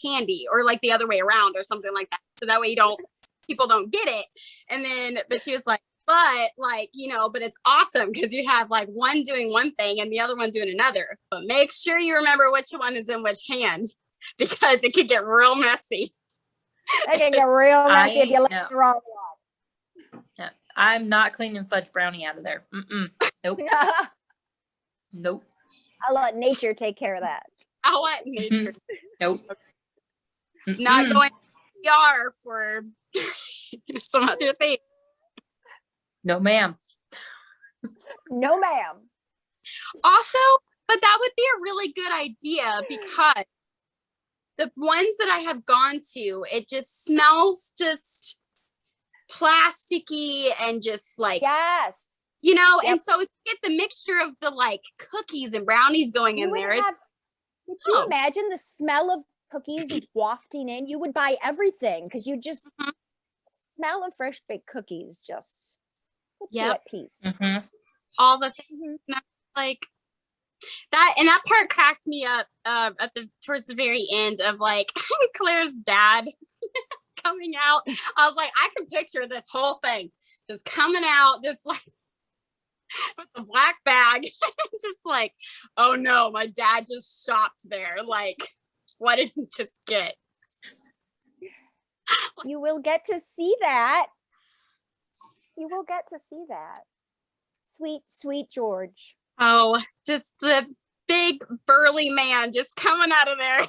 candy, or like the other way around or something like that. So that way people don't get it. And then, but she was like, but like, but it's awesome because you have like one doing one thing and the other one doing another. But make sure you remember which one is in which hand, because it could get real messy. It can get real messy if you let the wrong one. Yeah. I'm not cleaning fudge brownie out of there. Nope. Nope. I'll let nature take care of that. I'll let nature. Nope. Not going to PR for some other thing. No, ma'am. No, ma'am. Also, but that would be a really good idea, because the ones that I have gone to, it just smells just plasticky and just like, yes, and so if you get the mixture of the like cookies and brownies going in there. Could you imagine the smell of cookies wafting in? You would buy everything because you just smell of fresh baked cookies just puts you at peace. All the things like that, and that part cracked me up towards the very end of like Claire's dad coming out. I was like, I can picture this whole thing just coming out, just like with the black bag, just like, oh no, my dad just shopped there. Like, what did he just get? You will get to see that. You will get to see that. Sweet, sweet George. Oh, just the big burly man just coming out of there.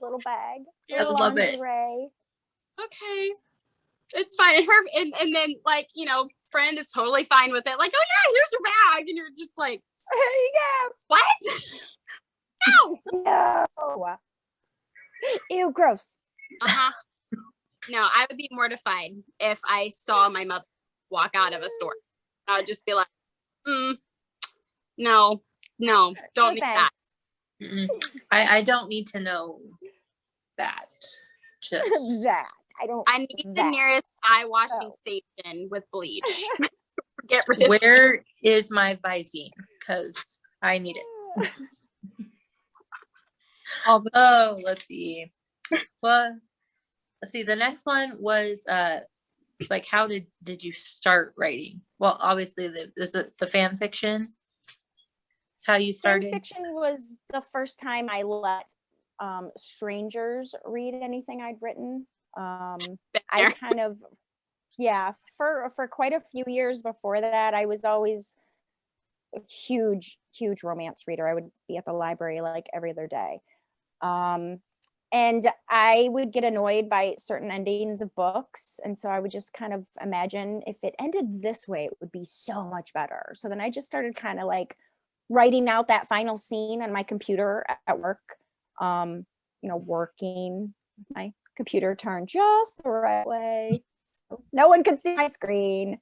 Little bag. I love it. Okay. It's fine. And then like, friend is totally fine with it. Like, oh yeah, here's your bag. And you're just like, there you go. What? No. Ew, gross. No, I would be mortified if I saw my mother walk out of a store. I would just be like, no, don't need that. I don't need to know that. Just that. I need the nearest eye washing station with bleach. Get rid of Where is my Visine? Because I need it. Let's see. Well, let's see. The next one was like, how did you start writing? Well, obviously, the fan fiction. That's how you started. Fan fiction was the first time I let strangers read anything I'd written. I kind of, for quite a few years before that, I was always a huge romance reader. I would be at the library like every other day. And I would get annoyed by certain endings of books. And so I would just kind of imagine if it ended this way, it would be so much better. So then I just started kind of like writing out that final scene on my computer at work, working with my computer turned just the right way so no one could see my screen.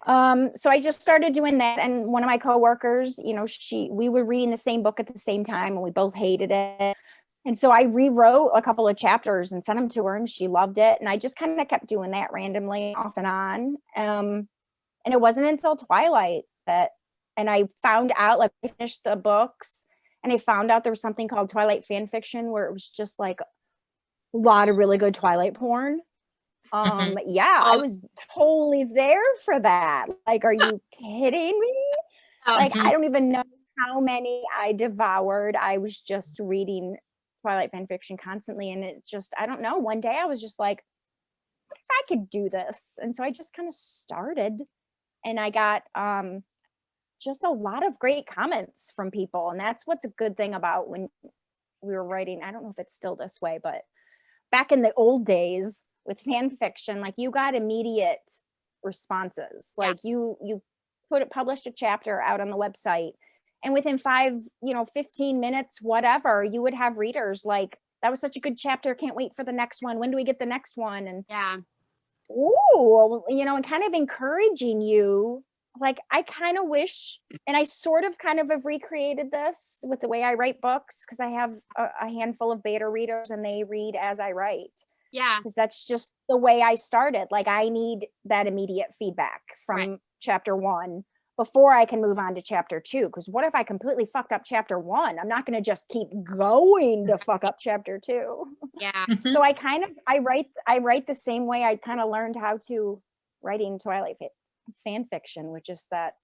So I just started doing that, and one of my coworkers, we were reading the same book at the same time and we both hated it, and so I rewrote a couple of chapters and sent them to her, and she loved it, and I just kind of kept doing that randomly off and on, and it wasn't until Twilight and I found out, like, I finished the books and I found out there was something called Twilight fan fiction, where it was just like a lot of really good Twilight porn. I was totally there for that. Like, are you kidding me? Like, I don't even know how many I devoured. I was just reading Twilight fan fiction constantly, and it just, I don't know, one day I was just like, what if I could do this? And so I just kind of started, and I got just a lot of great comments from people. And that's what's a good thing about when we were writing. I don't know if it's still this way, but back in the old days with fan fiction, like, you got immediate responses. Like, you published a chapter out on the website, and within 15 minutes, whatever, you would have readers like, that was such a good chapter, can't wait for the next one, when do we get the next one? And and kind of encouraging you. Like, I kind of wish, and I sort of kind of have recreated this with the way I write books, because I have a handful of beta readers and they read as I write. Yeah. Because that's just the way I started. Like, I need that immediate feedback from chapter one. before I can move on to chapter 2. Because what if I completely fucked up chapter 1? I'm not going to just keep going to fuck up chapter 2. Yeah. So I write the same way I kind of learned how to writing Twilight fan fiction, which is that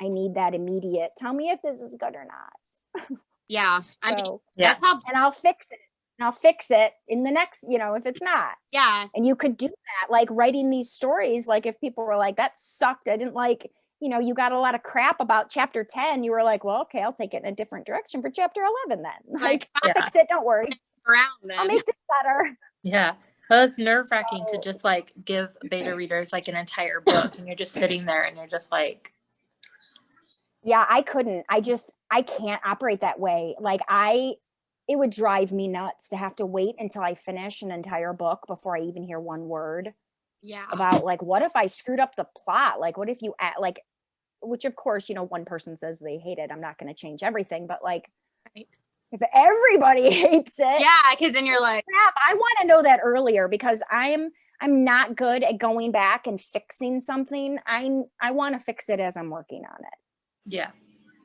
I need that immediate, tell me if this is good or not. Yeah. I mean, So that's how, and I'll fix it. And I'll fix it in the next, if it's not. yeah. And you could do that, like writing these stories. Like if people were like, that sucked, I didn't like, you got a lot of crap about chapter 10. You were like, well, okay, I'll take it in a different direction for chapter 11 then. Like, I'll fix it. Don't worry. Around then. I'll make this better. Yeah. Well, it's nerve-wracking to just like give beta readers like an entire book and you're just sitting there and you're just like, yeah, I couldn't. I can't operate that way. Like it would drive me nuts to have to wait until I finish an entire book before I even hear one word Yeah. about like, what if I screwed up the plot? Like, what if you like, which of course, one person says they hate it. I'm not going to change everything, but like, Right. if everybody hates it, Yeah, because then you're like, crap, I want to know that earlier because I'm not good at going back and fixing something. I want to fix it as I'm working on it. yeah.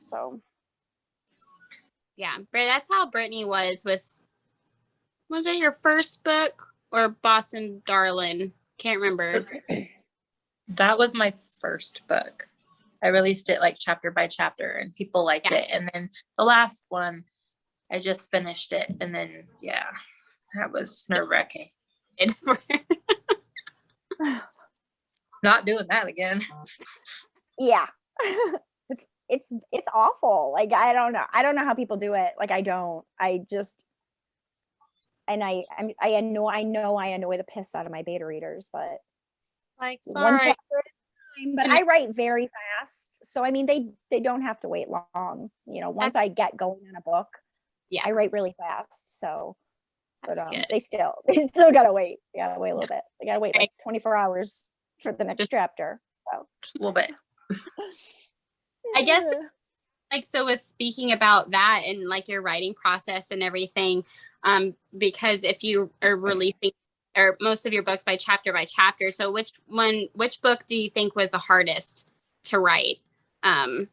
So yeah, but that's how Brittany was it your first book or Boston Darlin'? Can't remember. That was my first book. I released it like chapter by chapter and people liked it. And then the last one, I just finished it. And then, yeah, that was nerve-wracking. Not doing that again. yeah. It's awful. Like, I don't know how people do it. Like, I know I annoy the piss out of my beta readers, but Like, one sorry. chapter at a time. But I write very fast, so I mean they don't have to wait long. Once I get going on a book, Yeah. I write really fast. So, but That's good. they still gotta wait. You gotta wait a little bit. They gotta wait like 24 hours for the next chapter. So Just a little bit. I guess, like, so with speaking about that and like your writing process and everything, because if you are releasing or most of your books by chapter, so which book do you think was the hardest to write?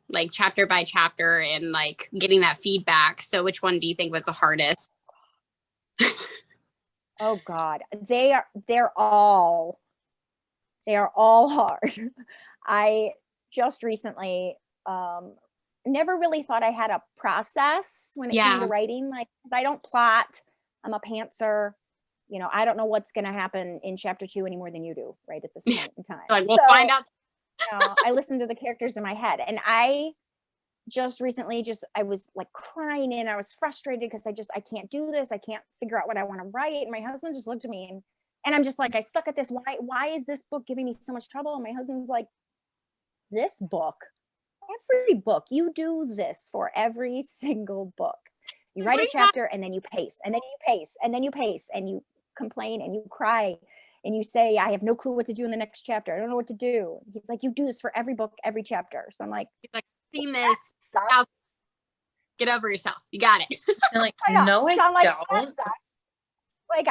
Like chapter by chapter and like getting that feedback. So which one do you think was the hardest? oh God, they're all hard. I just recently never really thought I had a process when it came to writing, like, because I don't plot. I'm a pantser. I don't know what's going to happen in chapter 2 any more than you do right at this point in time. Like, we'll find out. I listen to the characters in my head, and I just recently I was like crying and I was frustrated because I can't do this. I can't figure out what I want to write. And my husband just looked at me and I'm just like, I suck at this. Why is this book giving me so much trouble? And my husband's like, this book, every book, you do this for every single book. You write a chapter and then you pace and then you pace and then you pace and you complain and you cry and you say, I have no clue what to do in the next chapter. I don't know what to do. He's like, you do this for every book, every chapter. So I'm like, Seen this. Get over yourself. You got it. I'm like, no, I don't. Like,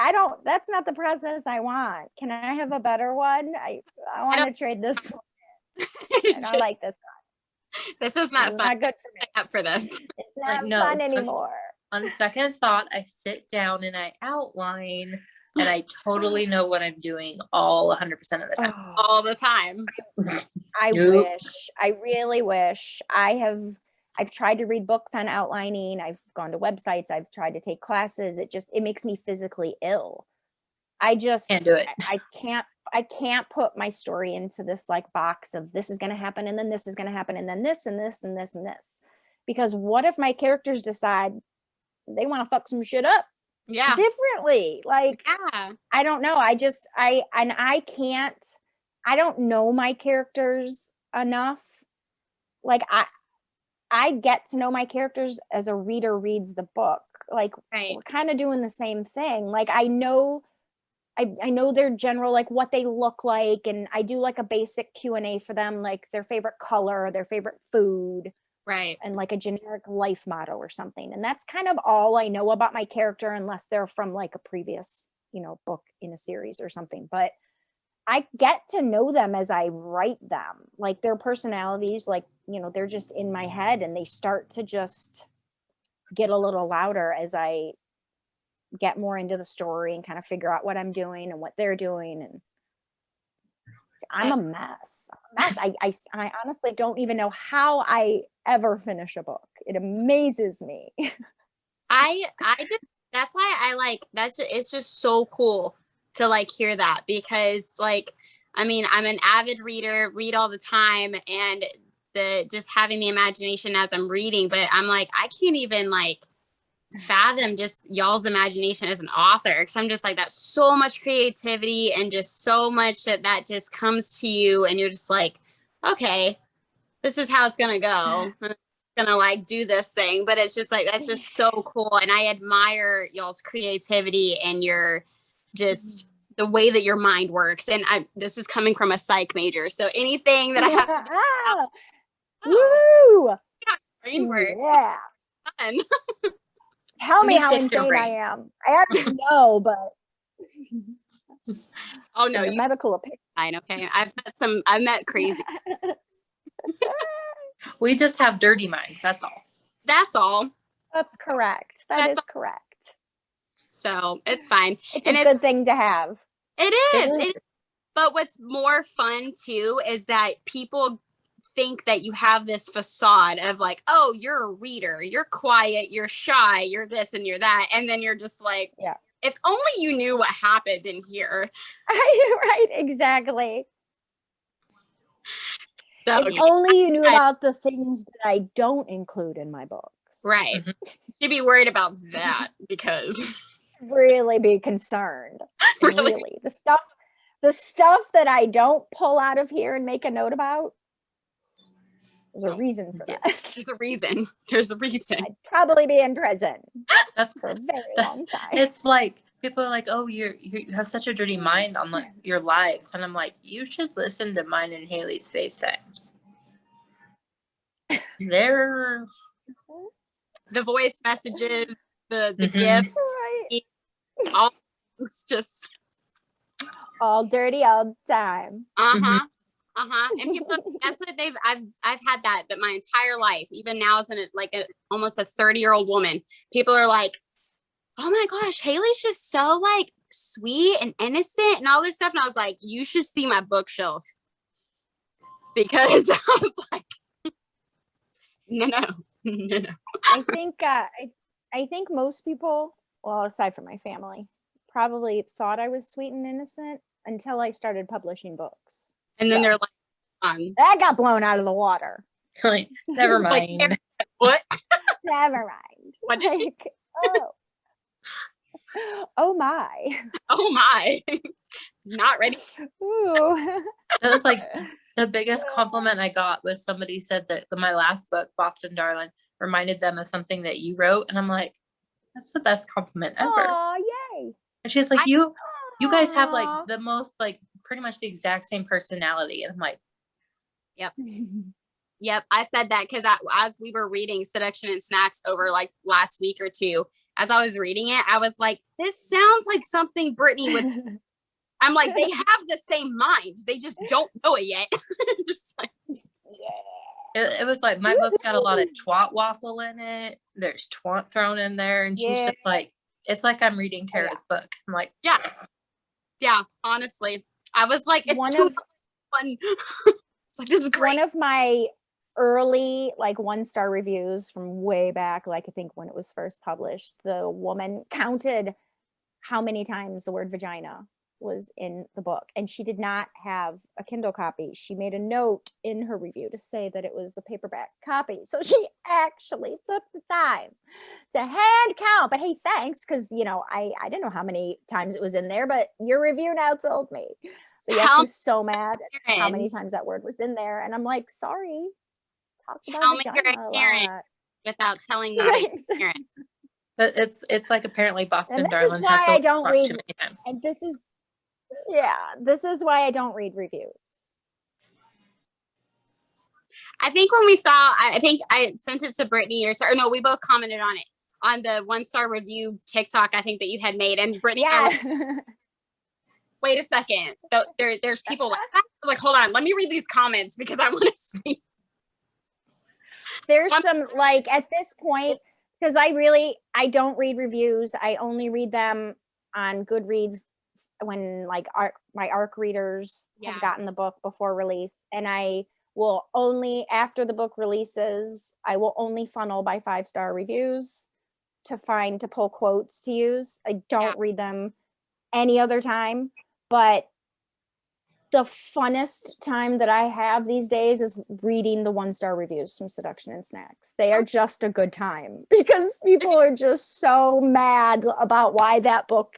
that's not the process I want. Can I have a better one? I want to trade this one. And I like this one. This is not fun. Not good for me. Up for this. It's not fun anymore. On second thought, I sit down and I outline and I totally know what I'm doing all 100% of the time. All the time. I wish. I really wish. I've tried to read books on outlining. I've gone to websites. I've tried to take classes. It makes me physically ill. I just can't do it. I can't put my story into this like box of this is going to happen and then this is going to happen and then this and this and this and this. Because what if my characters decide they want to fuck some shit up differently? Like, I don't know. I don't know my characters enough. Like I get to know my characters as a reader reads the book. Like, we're kind of doing the same thing. Like, I know their general, like what they look like. And I do like a basic Q&A for them, like their favorite color, their favorite food. Right. And like a generic life motto or something. And that's kind of all I know about my character, unless they're from like a previous, book in a series or something. But I get to know them as I write them. Like their personalities, like, you know, they're just in my head and they start to just get a little louder as I get more into the story and kind of figure out what I'm doing and what they're doing. And I'm a mess. I honestly don't even know how I ever finish a book. It amazes me. I just, that's why I like, it's just so cool to like hear that, because like, I mean, I'm an avid reader, read all the time, and just having the imagination as I'm reading, but I'm like, I can't even like fathom just y'all's imagination as an author, because I'm just like, that's so much creativity and just so much that just comes to you, and you're just like, okay, this is how it's gonna go. I'm gonna like do this thing. But it's just like, that's just so cool, and I admire y'all's creativity and your just the way that your mind works. And this is coming from a psych major, so anything that I have to do, Woo! brain works. Yeah. Fun. Tell me You how fix your insane I brain. am. I already know, but Oh no, in a you medical opinion. fine. Okay, I've met crazy. We just have dirty minds. That's all. That's all. That's correct. That is correct. So it's fine. It's And a good thing to have. It is. But what's more fun too is that people think that you have this facade of like, oh, you're a reader, you're quiet, you're shy, you're this and you're that. And then you're just like, yeah, if only you knew what happened in here. Right, exactly. So if only you knew about the things that I don't include in my books. Right. Mhm. You'd be worried about that, because really be concerned. Really? Really. The stuff that I don't pull out of here and make a note about, there's a reason for that. There's a reason. There's a reason. I'd probably be in prison That's for a very long time. It's like people are like, oh, you have such a dirty mind on like your lives, and I'm like, you should listen to mine and Haley's FaceTimes. They're The voice messages, the Mhm. gift, Right. all it's just All dirty all the time. And people, that's what I've had that my entire life, even now as almost a 30-year-old woman. People are like, oh my gosh, Haley's just so like sweet and innocent and all this stuff. And I was like, you should see my bookshelf, because I was like, no. I think most people, well, aside from my family, probably thought I was sweet and innocent until I started publishing books. And then So, they're like, that got blown out of the water. Like, never Like, mind. what? Never mind. What did she Like, oh my. Oh my. Not ready. Ooh. That was like the biggest compliment I got was somebody said that my last book, Boston Darling, reminded them of something that you wrote. And I'm like, that's the best compliment ever. Oh, yay. And she's like, you guys have Aw. like the most, like pretty much the exact same personality. And I'm like, Yep, I said that because as we were reading Seduction and Snacks over like last week or two, as I was reading it, I was like, this sounds like something Brittany would say. I'm like, they have the same mind. They just don't know it yet. Just like, it was like, my book's got a lot of twat waffle in it. There's twat thrown in there. And she's just like, it's like I'm reading Tara's book. I'm like, yeah, honestly. I was like, it's One too of- fun. It's like, this is great. One of my early like 1-star reviews from way back, like I think when it was first published, the woman counted how many times the word vagina was in the book, and she did not have a Kindle copy. She made a note in her review to say that it was a paperback copy, so she actually took the time to hand count. But hey, thanks, because you know I didn't know how many times it was in there, but your review now told me. So yeah, she was so mad at how many times that word was in there, and I'm like, sorry. Tell me you're a Karen without telling me that you're a Karen. but it's like apparently Boston And this Darling is why has I don't read too many times. And this is why I don't read reviews. I think when we saw, I think I sent it to Brittany or no, we both commented on it on the 1-star review TikTok, I think that you had made, and Brittany, wait a second. There's people like that. I was like, hold on, let me read these comments because I want to see. There's some, like, at this point, because I don't read reviews. I only read them on Goodreads when, like, my ARC readers have gotten the book before release. And I will only, after the book releases, I will only funnel by 5-star reviews to pull quotes to use. I don't read them any other time. But the funnest time that I have these days is reading the 1-star reviews from Seduction and Snacks. They are just a good time because people are just so mad about why that book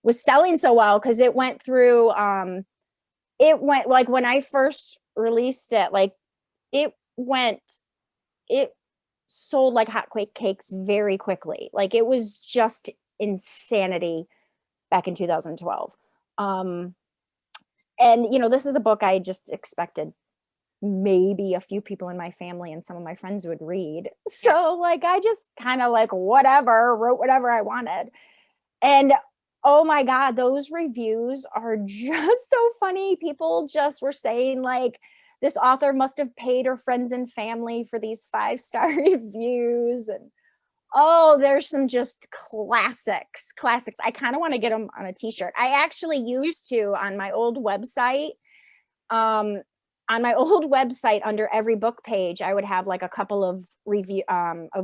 was selling so well, because it went through like when I first released it, like it sold like hotcakes very quickly. Like it was just insanity back in 2012. And, you know, this is a book I just expected maybe a few people in my family and some of my friends would read. So, like, I just kind of like wrote whatever I wanted. And oh my God, those reviews are just so funny. People just were saying, like, this author must have paid her friends and family for these 5-star reviews. And oh, there's some just classics. I kind of want to get them on a t-shirt. I actually used to on my old website. On my old website, under every book page, I would have like a couple of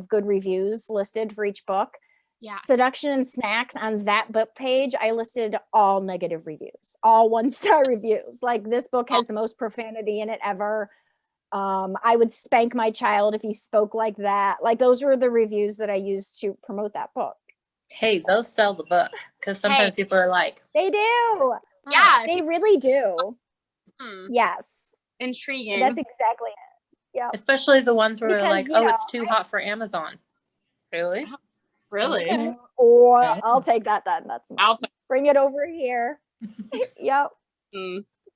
good reviews listed for each book. Yeah. Seduction and Snacks, on that book page, I listed all negative reviews, all 1-star reviews. Like, this book has the most profanity in it ever. I would spank my child if he spoke like that. Like, those were the reviews that I used to promote that book. Hey, those sell the book, because sometimes people are like, they do. Yeah. They really do. Yes. Intriguing. That's exactly it. Yeah. Especially the ones where we're like, oh, know, it's too hot for Amazon. Really? Really? Okay. Or I'll take that then. Bring it over here. Yep.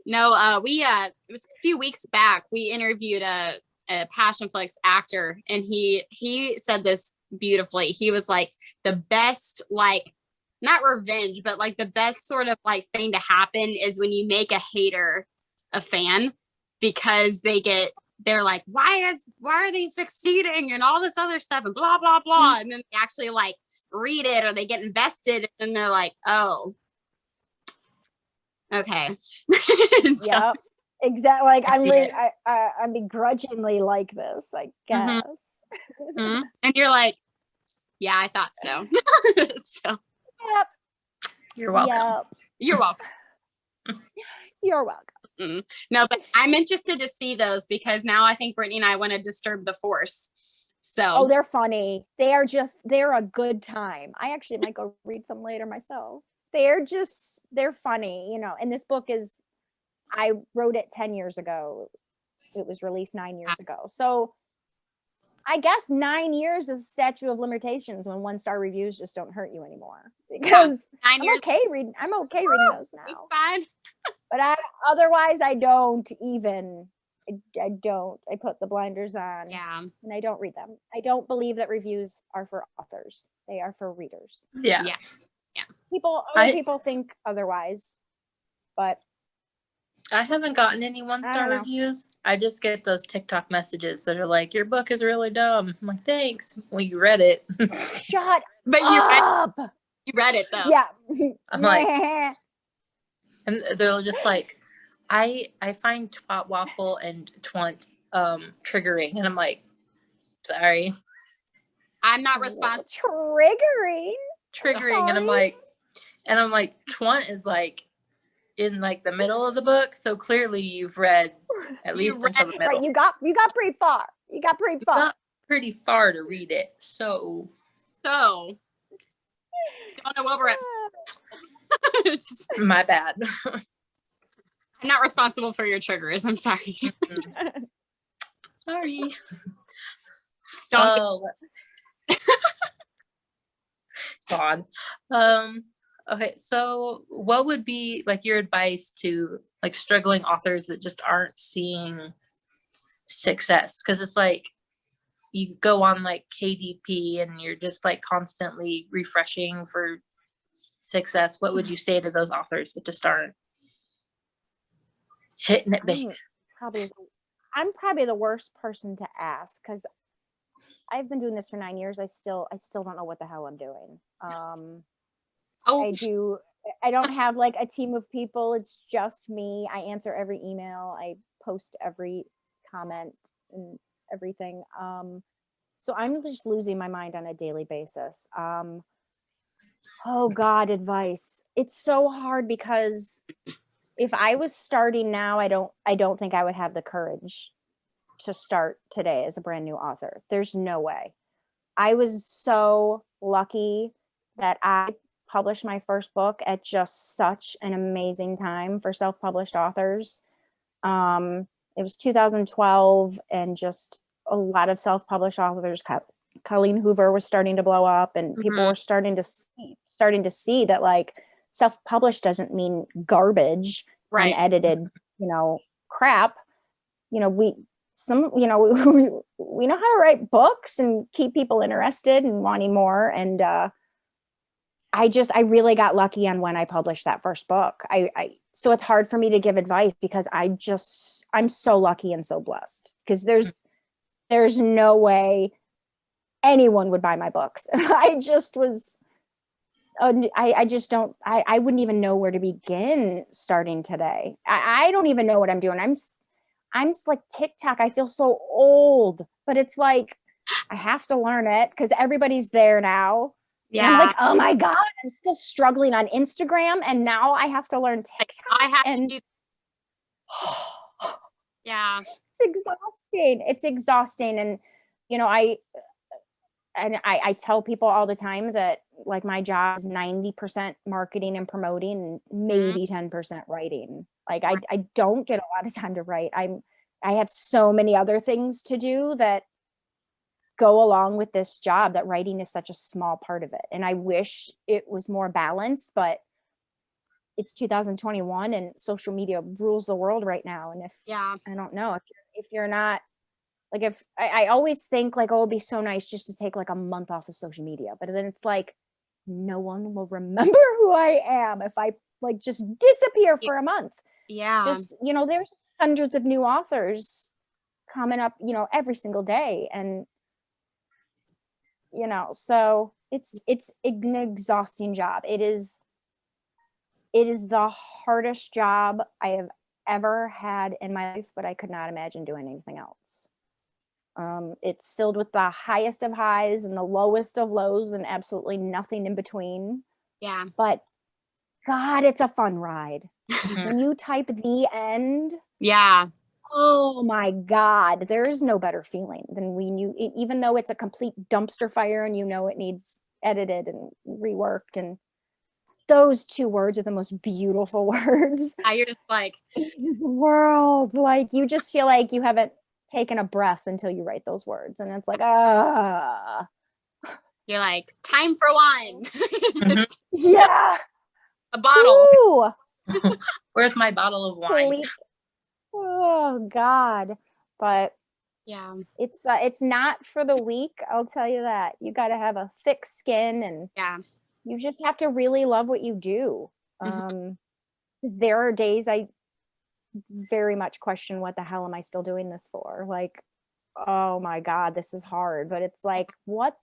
No, it was a few weeks back. We interviewed a Passionflix actor, and he said this beautifully. He was like, the best, like, not revenge, but like the best sort of like thing to happen is when you make a hater a fan, because they're like, why are they succeeding and all this other stuff and blah blah blah, and then they actually like read it or they get invested and they're like, oh, okay. So, yep. Exactly. Like, I'm begrudgingly like this, I guess. And you're like, yeah, I thought so. So, yep. You're welcome. Yep. You're welcome. You're welcome. No, but I'm interested to see those, because now I think Brittany and I want to disturb the force. So they're funny. They're a good time. I actually might go read some later myself. They're funny, you know. And this book I wrote it 10 years ago. It was released 9 years ago. So I guess 9 years is a statute of limitations when 1-star reviews just don't hurt you anymore. Because 9 years. I'm okay reading those now. It's fine. But otherwise I don't even. I don't. I put the blinders on. Yeah. And I don't read them. I don't believe that reviews are for authors. They are for readers. Yeah. Other people think otherwise. But I haven't gotten any 1-star reviews. I just get those TikTok messages that are like, your book is really dumb. I'm like, thanks. Well, you read it. Shut but up. You read it though. Yeah. I'm like, and they're just like, I find twat waffle and twant triggering, and I'm like, sorry, I'm not responsible. Triggering, and I'm like, twant is like in like the middle of the book, so clearly you've read at least until the middle. Right, you got pretty far. You got pretty far to read it. So don't know what we're at. My bad. I'm not responsible for your triggers. I'm sorry. Sorry. God. Okay, so what would be like your advice to like struggling authors that just aren't seeing success? Because it's like you go on like KDP and you're just like constantly refreshing for success, what would you say to those authors to start hitting it big? I'm probably the worst person to ask because I've been doing this for 9 years. I still don't know what the hell I'm doing. I don't have like a team of people. It's just me. I answer every email. I post every comment and everything. So I'm just losing my mind on a daily basis. Oh God, advice. It's so hard because if I was starting now, I don't think I would have the courage to start today as a brand new author. There's no way. I was so lucky that I published my first book at just such an amazing time for self-published authors. It was 2012 and just a lot of self-published authors. Colleen Hoover was starting to blow up and people were starting to see that like self-published doesn't mean garbage, unedited, crap. We know how to write books and keep people interested and wanting more. And I really got lucky on when I published that first book. So it's hard for me to give advice because I'm so lucky and so blessed because there's no way anyone would buy my books. I wouldn't even know where to begin starting today. I don't even know what I'm doing. I'm like TikTok. I feel so old, but it's like, I have to learn it because everybody's there now. Yeah. And I'm like, oh my God, I'm still struggling on Instagram. And now I have to learn TikTok. I have to do. Yeah. It's exhausting. And, I tell people all the time that like my job is 90% marketing and promoting and maybe 10% writing. Like I don't get a lot of time to write. I have so many other things to do that go along with this job that writing is such a small part of it. And I wish it was more balanced, but it's 2021 and social media rules the world right now. And I don't know if you're not like, if I always think like, oh, it'd be so nice just to take like a month off of social media, but then it's like, no one will remember who I am if I like just disappear for a month. Yeah. Just, there's hundreds of new authors coming up, every single day. And, so it's an exhausting job. It is the hardest job I have ever had in my life, but I could not imagine doing anything else. It's filled with the highest of highs and the lowest of lows and absolutely nothing in between. Yeah. But God, it's a fun ride. When you type the end. Yeah. Oh my God, there is no better feeling than when even though it's a complete dumpster fire and it needs edited and reworked, and those two words are the most beautiful words. You're just like, world, like you just feel like you haven't taken a breath until you write those words, and it's like you're like, time for wine. Just, yeah, a bottle. Ooh. Where's my bottle of wine? Oh God. But yeah, it's not for the weak, I'll tell you that. You got to have a thick skin, and you just have to really love what you do. Because there are days I very much question, what the hell am I still doing this for? Like, oh my God, this is hard. But it's like, what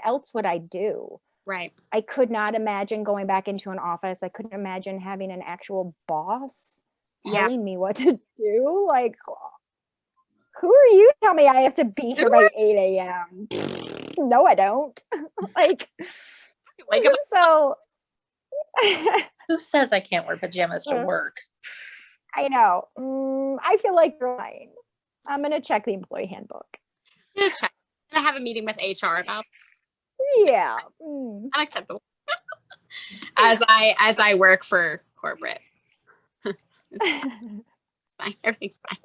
else would I do? Right. I could not imagine going back into an office. I couldn't imagine having an actual boss telling me what to do. Like, who are you? Tell me I have to be here by 8 a.m. No, I don't. Like, so. Who says I can't wear pajamas to work? I know. I feel like you're lying. I'm going to check the employee handbook. Check. And I have a meeting with HR about. Yeah. Unacceptable. as I work for corporate. It's fine. Everything's fine.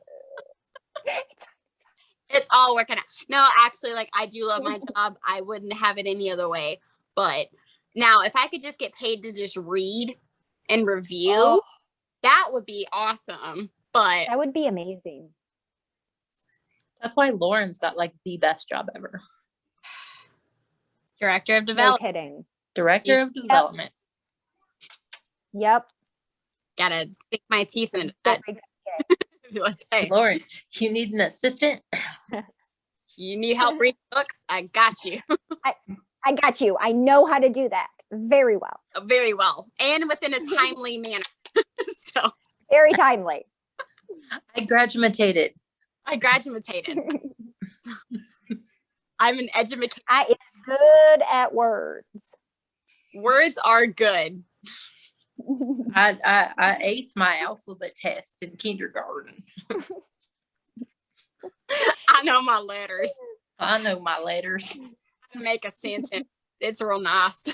It's all working out. No, actually, like, I do love my job. I wouldn't have it any other way. But now, if I could just get paid to just read and review, that would be awesome. But that would be amazing. That's why Lauren's got like the best job ever. Director of development. No kidding. Director of development. Yep. Gotta stick my teeth in Very it. good. Be like, hey, Lauren, you need an assistant? you need help reading books? I got you. I got you. I know how to do that very well. Very well. And within a timely manner. So Very timely. I graduated. I graduated. I'm an educated. I is good at words. Words are good. I aced my alphabet test in kindergarten. I know my letters. I know my letters. I make a sentence. It's real nice.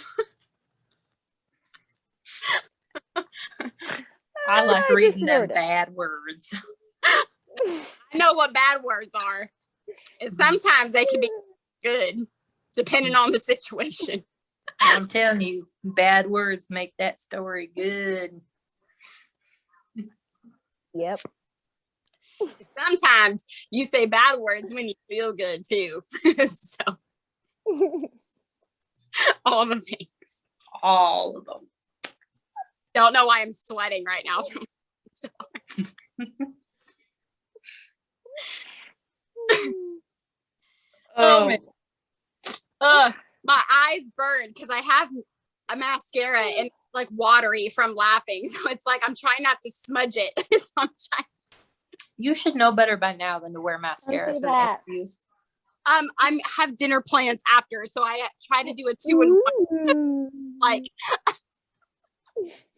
I like I reading just them wrote it. bad words. I know what bad words are. And sometimes they can be good, depending on the situation. I'm telling you, bad words make that story good. Yep. Sometimes you say bad words when you feel good too. So all the things. All of them. Don't know why I'm sweating right now. So. Oh man. My eyes burn because I have a mascara and it's like watery from laughing. So it's like I'm trying not to smudge it. So I'm trying. You should know better by now than to wear mascara. do So that. I'm have dinner plans after, so I try to do a 2-in-1. Like it's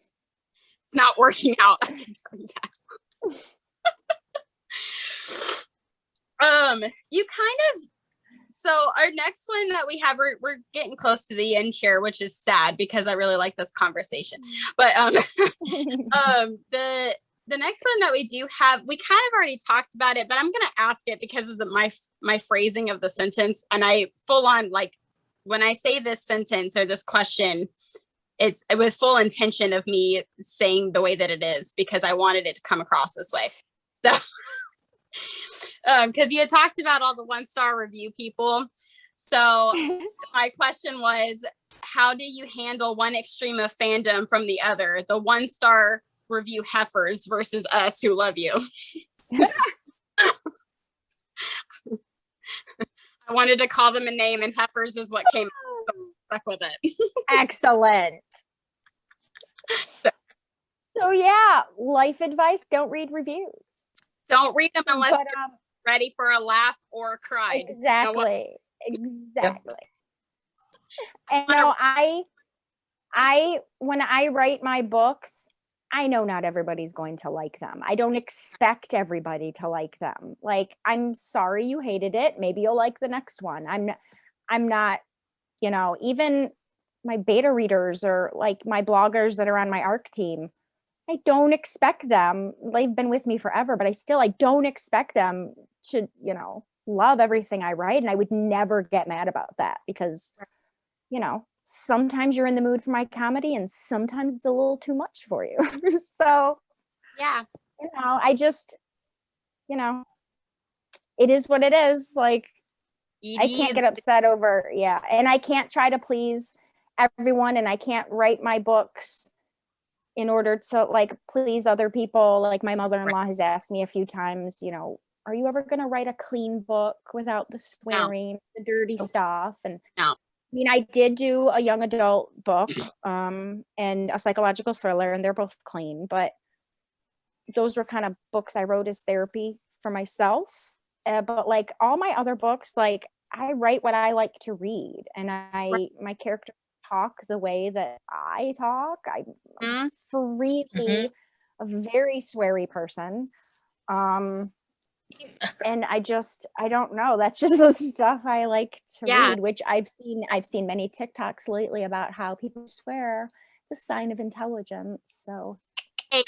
not working out. I can tell you that. You kind of. So our next one that we have, we're getting close to the end here, which is sad because I really like this conversation. But the next one that we do have, we kind of already talked about it, but I'm gonna ask it because of my phrasing of the sentence, and I full on like when I say this sentence or this question, it's with full intention of me saying the way that it is because I wanted it to come across this way. So. Because you had talked about all the 1-star review people. So my question was, how do you handle one extreme of fandom from the other? The 1-star review heifers versus us who love you. I wanted to call them a name, and heifers is what came out. So stuck with it. Excellent. So yeah, life advice, don't read reviews. Don't read them unless But, you're ready for a laugh or a cry. exactly. Exactly. And now I when I write my books, I know not everybody's going to like them. I don't expect everybody to like them. Like, I'm sorry you hated it. Maybe you'll like the next one. I'm not, even my beta readers or like my bloggers that are on my ARC team, I don't expect them. They've been with me forever, but I don't expect them to, love everything I write. And I would never get mad about that because, sometimes you're in the mood for my comedy and sometimes it's a little too much for you. So, Yeah. I just, it is what it is. Like, I can't get upset over, and I can't try to please everyone, and I can't write my books in order to like please other people. Like my mother-in-law has asked me a few times, are you ever going to write a clean book without the swearing, the dirty stuff? And no. I mean, I did do a young adult book and a psychological thriller, and they're both clean, but those were kind of books I wrote as therapy for myself. But like all my other books, like I write what I like to read, and my characters talk the way that I talk. I'm freely a very sweary person. And I don't know. That's just the stuff I like to read, which I've seen many TikToks lately about how people swear. It's a sign of intelligence. So hey,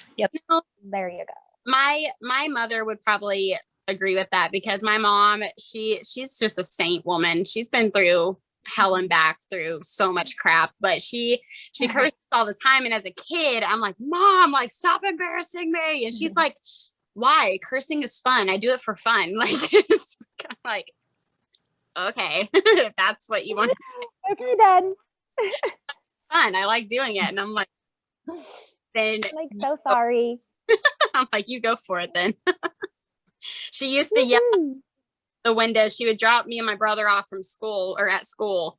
there you go. My mother would probably agree with that because my mom, she's just a saint woman. She's been through hell and back through so much crap, but she curses all the time. And as a kid, I'm like, Mom, like, stop embarrassing me. And she's like, why? Cursing is fun. I do it for fun. Like, it's kind of like, okay, if that's what you want. Okay, then. Fun. I like doing it. And I'm like, then Like, so sorry. I'm like, you go for it then. She used to yell Woohoo. the window. She would drop me and my brother off from school or at school,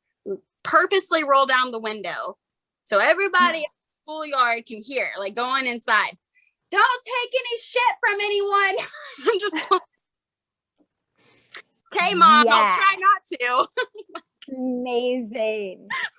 purposely roll down the window so everybody in the schoolyard can hear, like going inside. Don't take any shit from anyone. I'm just okay, Mom, I'll try Yes. not to. Amazing.